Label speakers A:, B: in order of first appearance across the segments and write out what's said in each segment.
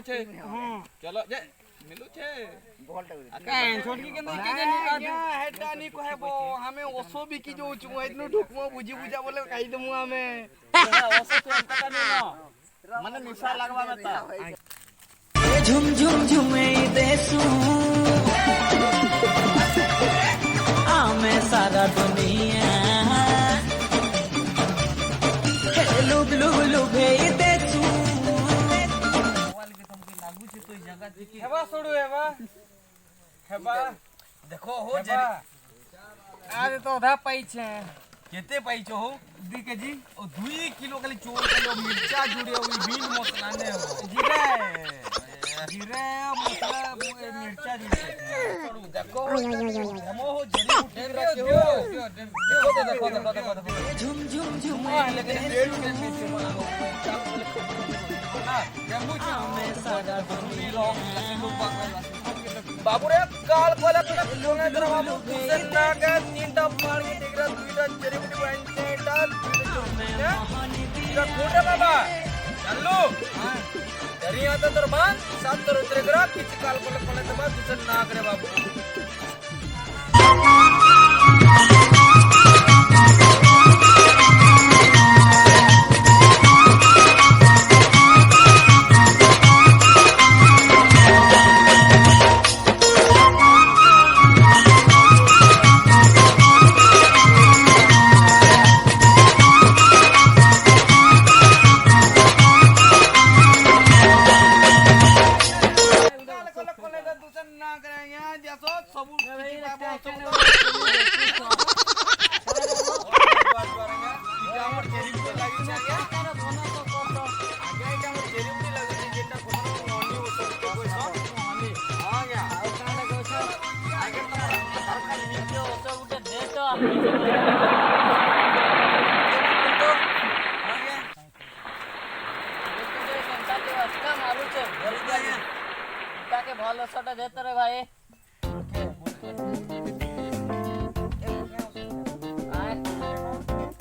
A: छे चलो जे मिलू छे
B: कान छोटकी के नहीं के नहीं हेटा नहीं कहबो हमें ओसो भी की जो छु इतनो ढुकमो बुझी बुझा बोले कहि दमु हमें
A: ओसो तो पता नहीं न माने निशा लगवा में ता
C: झुम झुम झुमे देसू आमे सारा दुनिया लुब लुब लुब हे देसू
B: वाल के तुमके लागू छे तो जगह देखी हेबा छोड़ू हेबा देखो हो जे आज तो आधा पाई छे केते पाई छो हो 2 केजी ओ 2 किलो खाली चोर खाली मिर्चा जुड़े हो बीन मसाला ने हो जीरे मसाला मिर्चा जुड़े छोड़ू देखो हमो हो जरी उठे रखे हो देखो
C: झुम झुम झुम
B: लेकिन डेढ़ के पीछे
C: आमे सारा दुनिया
B: बाबू रे काल कोला लोने दर बाबू कुसन ना के तीनटा मार के टिकरा दुईटा जरी बुटी वाइन चेटा दुईटा खोटे बाबा चलो हां जरी आता तर बांध सात तर उतरे करा किच काल कोला कोला के बाद कुसन ना करे बाबू
D: भलो सटा देते रे भाई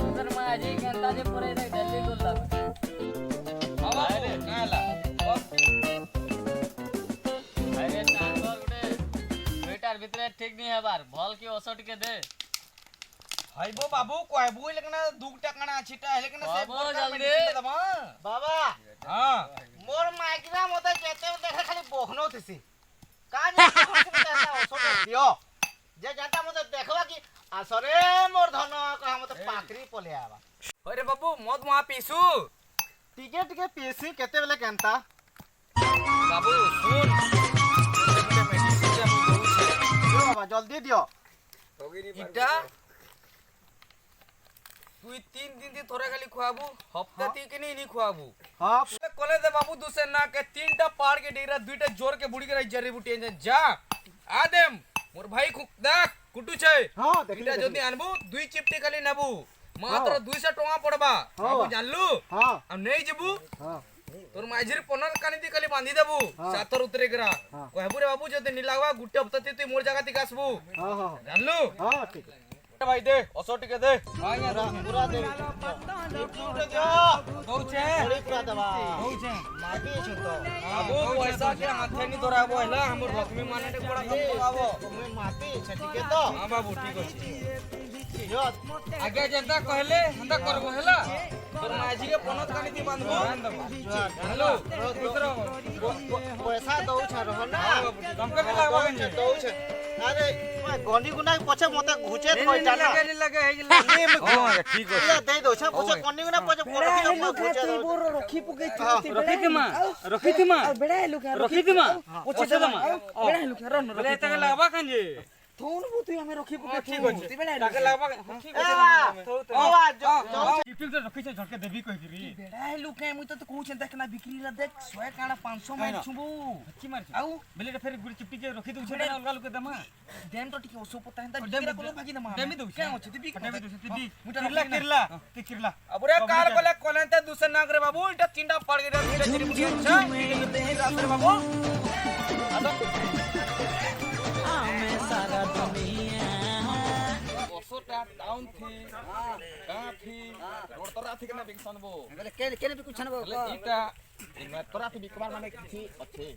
D: उधर मैं आज ही घंटा जे परे रे दिल्ली को लग
B: अरे काला
D: अरे सांगो गुडे बेटार भीतर ठीक नहीं है बार भल की ओसट के दे
B: हाइबो बाबू कहबो लेकिन 2 टका छिटा है लेकिन से
D: बाबू जल्दी
E: बाबा
B: हां
E: मोर माइग्रेन मते केते देखा खाली बोखनो थिसी का जे ओसो दियो जे जानता मते देखबा कि आसरे मोर धन कहा मते पाखरी पले आबा
B: अरे बाबू मत वहां पीसू
E: टिके पीसी केते बेले केनता
B: बाबू सुन मेडिसिन जे हम दऊ छे
E: दियो बाबा जल्दी दियो
B: इटा तुई 3 दिन दे थोड़ा खाली खुआबू हफ्ता ती के नहीं खुआबू
E: हां
B: कोले दे बाबू दूसरे ना के 3टा पाड़ के डेरा 2टा जोर के बुड़ी के जरी बुटी जा आदेम मोर भाई देख कुटू छे
E: हां
B: इटा जदी आनबू 2 चिपटी खाली नबू मात्र 200 टका पड़बा बाबू जानलू
E: हां
B: अब नहीं जबू
E: हां
B: तोर माझिर पनर कानी ती खाली बांधी देबू सातर उतरे करा कहबू रे बाबू जदी नि लागवा गुट्टे हफ्ता ती मोर जगह ती कासबू
E: हां हां
B: जानलू
E: हां ठीक
B: भाई दे ओसो टिके दे
E: पूरा दे उठ जा
B: बहुचे
E: पूरा दबा
B: बहुचे
E: माटी छ तो
B: बाबू पैसा के हाथे नहीं तोराबो हैला हमर लक्ष्मी माने के बड़ा कम तोराबो
E: तुम्हें माटी छ ठीक है तो
B: हां बाबू ठीक अछि
E: यो
B: आगे जनता कहले हंदा करबो हैला तोर माझी के पनत कानी ती बांधबो हेलो दूसरा
E: पैसा दऊ छ रहो ना
B: हमके के लागबो गंजे
E: दऊ छ अरे गंडी गुना पछे मते घुचे थई जाना
B: लगे है हां ठीक
E: ये दे दो छ पछे गंडी गुना पछे रखी घुचे
D: बोर रखी पुगे
B: रखी थी मां
D: बेड़ा लुका
B: रखी थी मां
D: पछे दमा बेड़ा लुका रन
B: ले तक लागबा कंजे
D: थोन बुतु हमें रखी पुगे
B: ठीक अछि
D: बेड़ा
B: तक लागबा ठीक
E: ए
B: अछि
E: बाबा जो
B: टिपिल तो रखी छ झटके देबी कहि दिरी
D: बेड़ा लुका मुई तो कहू छ देखना बिक्री ला देख 100 काना 500 मार छुबू
B: की मार
D: आउ
B: बेले फिर गुड़ चिपटी के रखी दउ छ ना अलगा लुके दमा
D: देम तो टिके ओसो पता है बिक्री को भागी दमा
B: देमी दउ
D: क्या होछ ती बिक्री
B: देमी दउ छ ती
D: मुटा
B: किरला अब रे काल कोले कोलेंते दूसरे नाग रे बाबू इटा तीनटा पड़ गए रे तेरी मुझे अच्छा रे बाबू
C: आमे सारा दुनिया
B: osota down thi ka thi tora thi kana big son bo
E: बोले केने भी कुछ न बो
B: le ita ina tora thi big mane kichi ache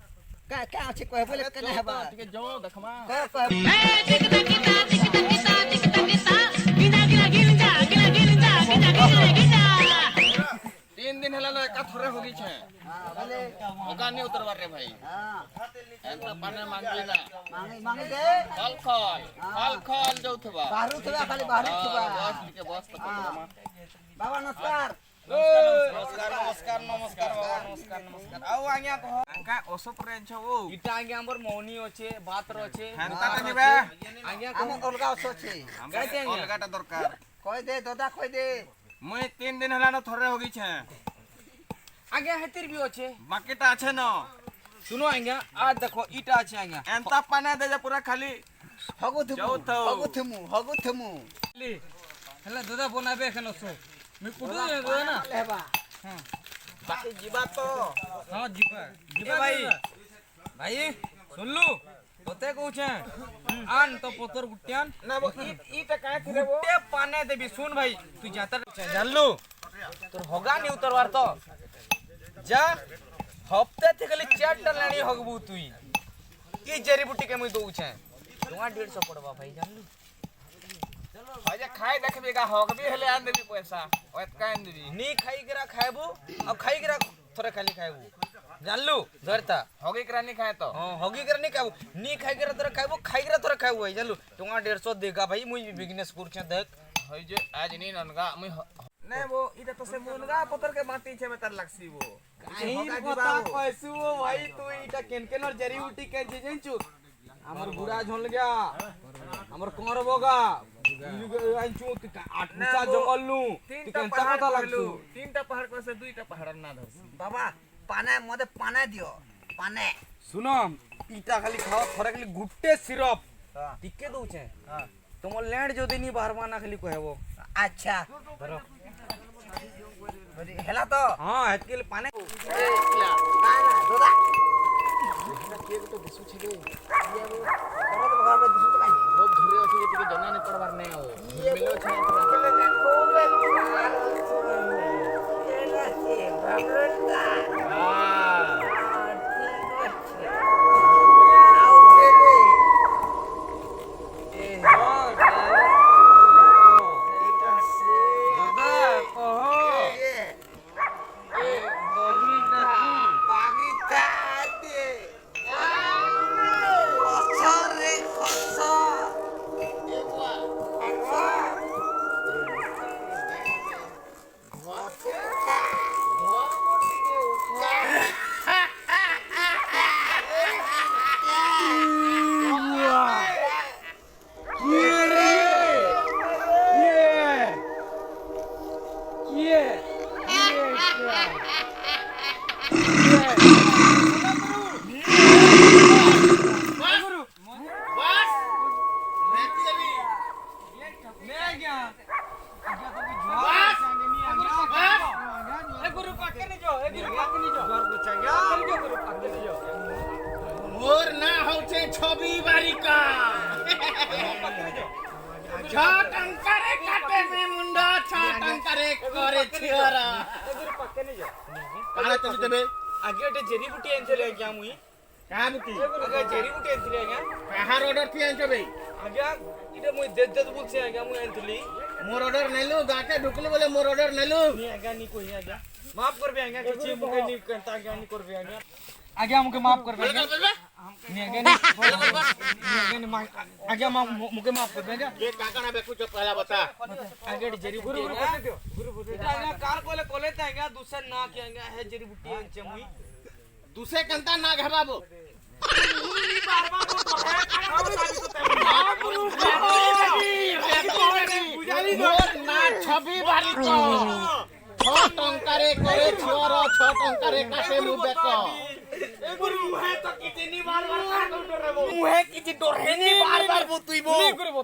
E: का अच्छे कोहे बोले केने है बा
B: tike jo dakhma
E: का
B: 3 दिन हला का थोरे होगी छे
E: बोले
B: होगा नहीं उतरवा रे भाई
E: हां
B: एंता पाने मांगी ना
E: मांगे दे
B: खल खल जाउथबा
E: बाहर थबा खाली बाहर थबा
B: बस के बस तक
E: बाबा नमस्कार
B: नमस्कार बाबा नमस्कार आओ आज्ञा कहो अंका ओसो प्रेन छ ओ इटा आज्ञा हमर मौनी होचे बात रोचे हंता तनिबा आज्ञा
E: हम अलगा ओसो छे
B: अलगाटा दरकार
E: कोई दे दादा कोई दे
B: मैं 3 दिन हला न थोरे होगी छे आज्ञा हेतिर भी होचे बाकीटा আছে न सुनो आज्ञा आ देखो इटा আছে आज्ञा एंता पाना दे जा पूरा खाली
E: हगु थमु
B: ली हला दादा बनाबे एखन ओसो मैं कुडू दे ना
E: लेबा
B: हां बाकी जीवा तो हां जीवा भाई सुन लू होते कहू छे आन तो पोतर गुटियान ना वो ईटा काहे थिरे वो गुटे पाने देबी सुन भाई तू जाता जान लू तोर होगा नहीं उतरवार तो जा हफ्ते थे खाली 4 टन लानी हगबू तुई ई जड़ी बूटी के मुई दऊ छे तुआ 150 पड़बा भाई जान लू भाई खाई देखबेगा हगबी हेले आन देबी पैसा ओत कान देबी नी खाई गिरा खाइबू अब खाई गिरा थोड़े खाली खाइबू जानलू धरता होगी करा नहीं खाए तो हां होगी करा नहीं खाइबू नी खाई गिरा तोरे खाइबू खाई गिरा तोरे खाइबू जानलू तुआ 150 देगा भाई मुई बिजनेस करछे देख होई जे आज नी ननगा मुई नहीं वो इटा तो से मुनगा पतर के माटी छे में तर लगसी वो नहीं पता कैसू वो भाई तू इटा केन और जड़ी बूटी के जे जंचू हमर बुरा झोल गया हमर कोर बोगा आंचू आठ मुसा जंगल नु तीनटा पता लागलू तीनटा पहाड़ पर से दुईटा पहाड़ ना धर
E: बाबा पाना मते पाना दियो पाने
B: सुनो इटा खाली खाओ थोड़ा खाली गुट्टे सिरप टिके दउ छे हां तुम लैंड जो देनी बाहरवा ना खाली कहबो
E: अच्छा धरो हेला तो
B: हां हेतके पाने
E: ना दादा के तो दिसु छे गे ये वो बड़ा बगा में दिसु तो काई
B: बहुत धुरे अछि जे टिके जना ने पड़वार नै हो मिलो छे
E: एला से भगवता मोर ना होचे छवि बारिका छाट अंकरे काटे में मुंडा छाट अंकरे करे छियरा काला चली देबे
B: आगे एटे जेरी बुटी एंथले क्या मुई
E: का बुटी
B: आगे जेरी बुटी एंथले आज्ञा
E: कहार ऑर्डर थी एंचबे
B: आज्ञा इटे मुई देत बुल से आज्ञा मुई एंथली
E: मोर ऑर्डर नेलु गाके ढुकलु बोले मोर ऑर्डर नेलु
B: नी आज्ञा नी कोही आज्ञा माफ करबे आज्ञा किछि मुके नी करता आज्ञा नी करबे आज्ञा मुके माफ करबे आज्ञा नी आज्ञा नी आज्ञा मुके माफ करबे आज्ञा
E: ये काकना बेकु चो पहला बता
B: आगे जेरी बुटी आज्ञा कार कोले त आज्ञा दूसर ना के आज्ञा है जेरी बुटी एंचे मुई
E: दूसरे कंता ना घबाबो ना छवि बारिका छ टंकारे करे छियर छ टंकारे काटे मु बेक
B: मुहे तो कितनी बार काउंटर रे मुहे किछि डोरहेनी बार बुतुइबो नी करबो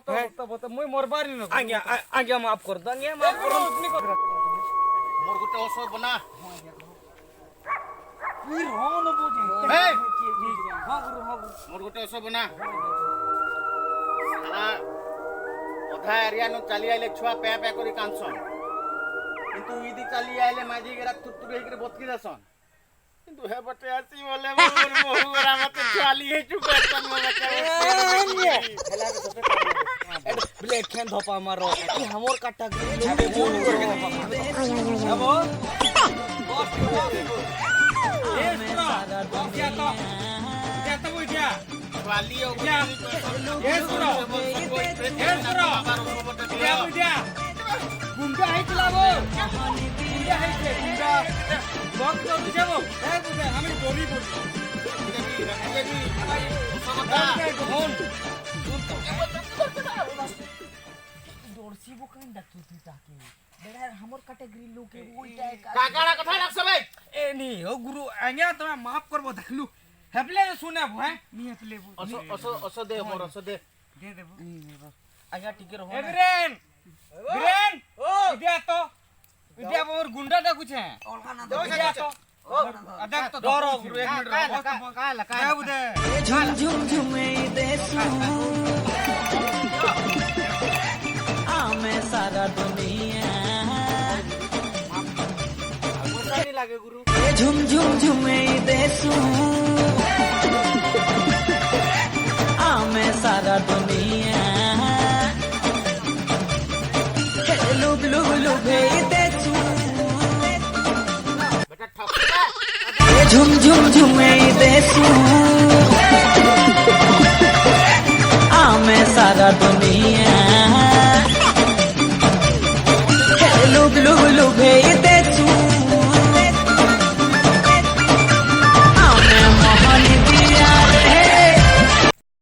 B: तो मुई मरबारी न आज्ञा माफ कर द आज्ञा माफ कर नी कर
E: मोर गुटे ओसो बना
B: ई रोन बुझी
E: हे
B: हां गुरु
E: मोर गुटे ओसो बना साला ଅଧା ଏରିଆ ନୁ ଚାଲି ଆଇଲେ ଛୁଆ ପେ ପେ କରି କାନ୍ଦସନ୍ କିନ୍ତୁ ଇଦି ଚାଲି ଆଇଲେ ମାଝି ଗେରା ତୁତୁର ହେଇକରି ବତକି ଦେସନ୍ କିନ୍ତୁ ହେ ବଟେ ଆସି ବୋଲେ ମୋର ବହୁ ଗରା ମତେ ଚାଲି ହେଇ ଚୁକା ତନ ବଟା ହେଲା କେ ସତେ
B: ब्लेड खेन धपा मारो ई हमर काटा के लोग बोल करके धपा मारो बस ए सुनो क्या तो बुझिया
E: चाली हो
B: क्या ए सुनो क्या बुझिया गुंडा है चलाबो गुंडा है के गुंडा बहुत तो बुझाबो ए बुझा हम डोरी बोल दौड़सीबो कान डाक्टर तू ताके बेड़ा हमर कैटेगरी लोग के ओइटा
E: काकारा कथा लागछ भाई
B: ए नी हो गुरु आज्ञा तमे माफ करबो देखलु हेपले सुने भो है नी हेपले
E: असो दे मोर असो दे
B: दे देबो आज्ञा टिके रहो ए वीरेन वीरेन ओ इडिया तो इडिया मोर गुंडा डाकू छे इडिया तो अदक तो डरो गुरु 1 मिनट रहो
E: काला
B: क्या बुदे
C: झुम झुम झुमे देसू मैं सारा दुनिया
E: नहीं लागे गुरु
C: झुम झुम झुमे देसू मैं सारा दुनिया लुब लुब लुबे देसू
E: बेटा ठोकला
C: झुम झुम झुमे देसू मैं सारा दुनिया लुब लुब लुबे